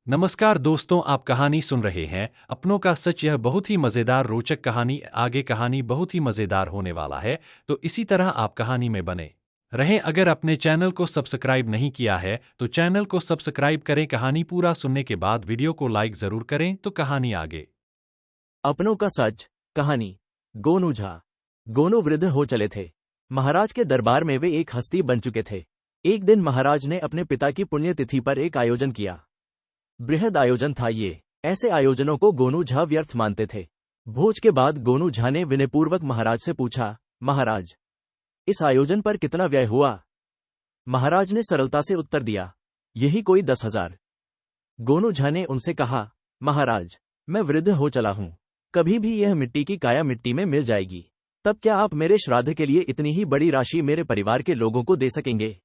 नमस्कार दोस्तों, आप कहानी सुन रहे हैं अपनों का सच। यह बहुत ही मज़ेदार रोचक कहानी आगे कहानी बहुत ही मज़ेदार होने वाला है। तो इसी तरह आप कहानी में बने रहें। अगर अपने चैनल को सब्सक्राइब नहीं किया है तो चैनल को सब्सक्राइब करें। कहानी पूरा सुनने के बाद वीडियो को लाइक ज़रूर करें। तो कहानी आगे। अपनों का सच। कहानी। गोनू झा। गोनू वृद्ध हो चले थे। महाराज के दरबार में वे एक हस्ती बन चुके थे। एक दिन महाराज ने अपने पिता की पुण्यतिथि पर एक आयोजन किया। बृहद आयोजन था ये। ऐसे आयोजनों को गोनू झा व्यर्थ मानते थे। भोज के बाद गोनू झा ने विनयपूर्वक महाराज से पूछा, महाराज, इस आयोजन पर कितना व्यय हुआ? महाराज ने सरलता से उत्तर दिया, यही कोई 10,000। गोनू झा ने उनसे कहा, महाराज, मैं वृद्ध हो चला हूं, कभी भी यह मिट्टी की काया मिट्टी में मिल जाएगी। तब क्या आप मेरे श्राद्ध के लिए इतनी ही बड़ी राशि मेरे परिवार के लोगों को दे सकेंगे?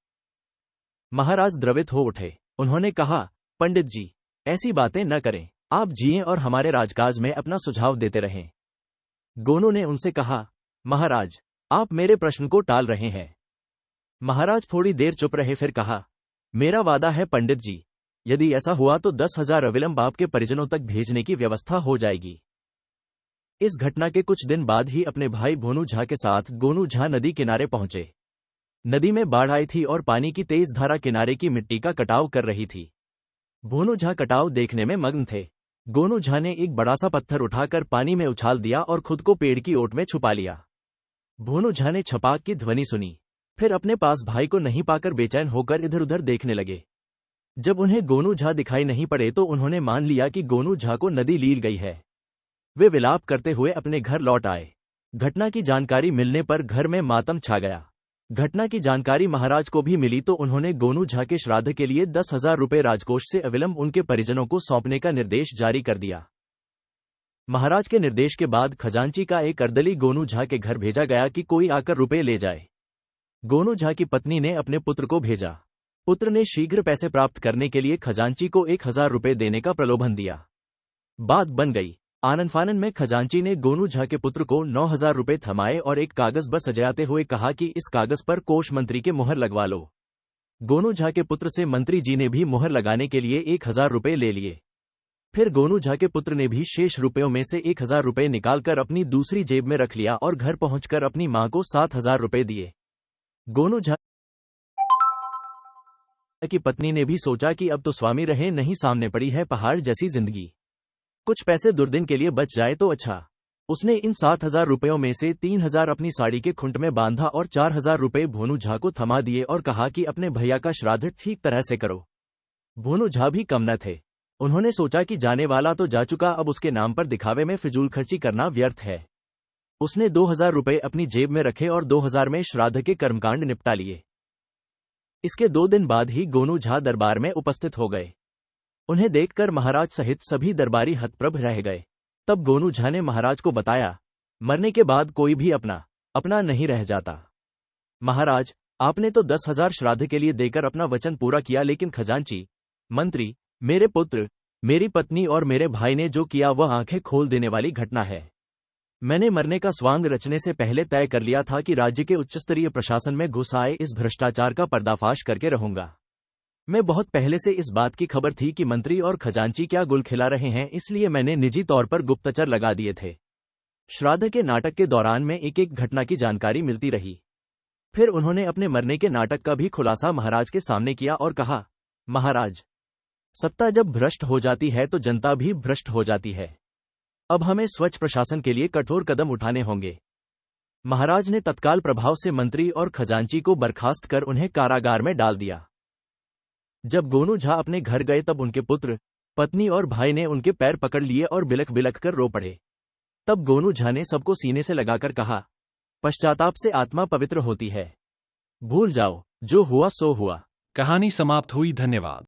महाराज द्रवित हो उठे। उन्होंने कहा, पंडित जी, ऐसी बातें न करें। आप जिएं और हमारे राजकाज में अपना सुझाव देते रहें। गोनू ने उनसे कहा, महाराज, आप मेरे प्रश्न को टाल रहे हैं। महाराज थोड़ी देर चुप रहे, फिर कहा, मेरा वादा है पंडित जी, यदि ऐसा हुआ तो 10,000 अविलंब आपके परिजनों तक भेजने की व्यवस्था हो जाएगी। इस घटना के कुछ दिन बाद ही अपने भाई भोनू झा के साथ गोनू झा नदी किनारे पहुंचे। नदी में बाढ़ आई थी और पानी की तेज धारा किनारे की मिट्टी का कटाव कर रही थी। भोनू झा कटाव देखने में मग्न थे। गोनू झा ने एक बड़ा सा पत्थर उठाकर पानी में उछाल दिया और खुद को पेड़ की ओट में छुपा लिया। भोनू झा ने छपाक की ध्वनि सुनी, फिर अपने पास भाई को नहीं पाकर बेचैन होकर इधर उधर देखने लगे। जब उन्हें गोनू झा दिखाई नहीं पड़े तो उन्होंने मान लिया कि गोनू झा को नदी लील गई है। वे विलाप करते हुए अपने घर लौट आए। घटना की जानकारी मिलने पर घर में मातम छा गया। घटना की जानकारी महाराज को भी मिली तो उन्होंने गोनू झा के श्राद्ध के लिए 10,000 रुपये राजकोष से अविलंब उनके परिजनों को सौंपने का निर्देश जारी कर दिया। महाराज के निर्देश के बाद खजांची का एक अर्दली गोनू झा के घर भेजा गया कि कोई आकर रुपए ले जाए। गोनू झा की पत्नी ने अपने पुत्र को भेजा। पुत्र ने शीघ्र पैसे प्राप्त करने के लिए खजांची को 1,000 रुपये देने का प्रलोभन दिया। बात बन गई। आनन फानन में खजांची ने गोनू झा के पुत्र को 9,000 रुपये थमाए और एक कागज पर सजाते हुए कहा कि इस कागज पर कोष मंत्री के मुहर लगवा लो। गोनू झा के पुत्र से मंत्री जी ने भी मुहर लगाने के लिए 1,000 रुपये ले लिए। फिर गोनू झा के पुत्र ने भी शेष रुपयों में से 1,000 रुपये निकालकर अपनी दूसरी जेब में रख लिया और घर पहुंचकर अपनी मां को 7,000 रुपये दिए। गोनू झा की पत्नी ने भी सोचा कि अब तो स्वामी रहे नहीं, सामने पड़ी है पहाड़ जैसी जिंदगी, कुछ पैसे दुर्दिन के लिए बच जाए तो अच्छा। उसने इन 7,000 रुपयों में से 3,000 अपनी साड़ी के खुंट में बांधा और 4,000 रुपये भोनू झा को थमा दिए और कहा कि अपने भैया का श्राद्ध ठीक तरह से करो। भोनू झा भी कम न थे। उन्होंने सोचा कि जाने वाला तो जा चुका, अब उसके नाम पर दिखावे में फिजूल खर्ची करना व्यर्थ है। उसने 2,000 रुपये अपनी जेब में रखे और 2,000 में श्राद्ध के कर्मकांड निपटा लिए। इसके 2 दिन बाद ही गोनू झा दरबार में उपस्थित हो गए। उन्हें देखकर महाराज सहित सभी दरबारी हतप्रभ रह गए। तब गोनू झा ने महाराज को बताया, मरने के बाद कोई भी अपना नहीं रह जाता। महाराज, आपने तो 10,000 श्राद्ध के लिए देकर अपना वचन पूरा किया, लेकिन खजांची, मंत्री, मेरे पुत्र, मेरी पत्नी और मेरे भाई ने जो किया वह आंखें खोल देने वाली घटना है। मैंने मरने का स्वांग रचने से पहले तय कर लिया था कि राज्य के उच्चस्तरीय प्रशासन में घुस आए इस भ्रष्टाचार का पर्दाफाश करके रहूंगा। मैं बहुत पहले से इस बात की खबर थी कि मंत्री और खजांची क्या गुल खिला रहे हैं, इसलिए मैंने निजी तौर पर गुप्तचर लगा दिए थे। श्राद्ध के नाटक के दौरान में एक एक घटना की जानकारी मिलती रही। फिर उन्होंने अपने मरने के नाटक का भी खुलासा महाराज के सामने किया और कहा, महाराज, सत्ता जब भ्रष्ट हो जाती है तो जनता भी भ्रष्ट हो जाती है। अब हमें स्वच्छ प्रशासन के लिए कठोर कदम उठाने होंगे। महाराज ने तत्काल प्रभाव से मंत्री और खजांची को बर्खास्त कर उन्हें कारागार में डाल दिया। जब गोनू झा अपने घर गए तब उनके पुत्र, पत्नी और भाई ने उनके पैर पकड़ लिए और बिलख बिलख कर रो पड़े। तब गोनू झा ने सबको सीने से लगाकर कहा, पश्चाताप से आत्मा पवित्र होती है। भूल जाओ, जो हुआ सो हुआ। कहानी समाप्त हुई। धन्यवाद।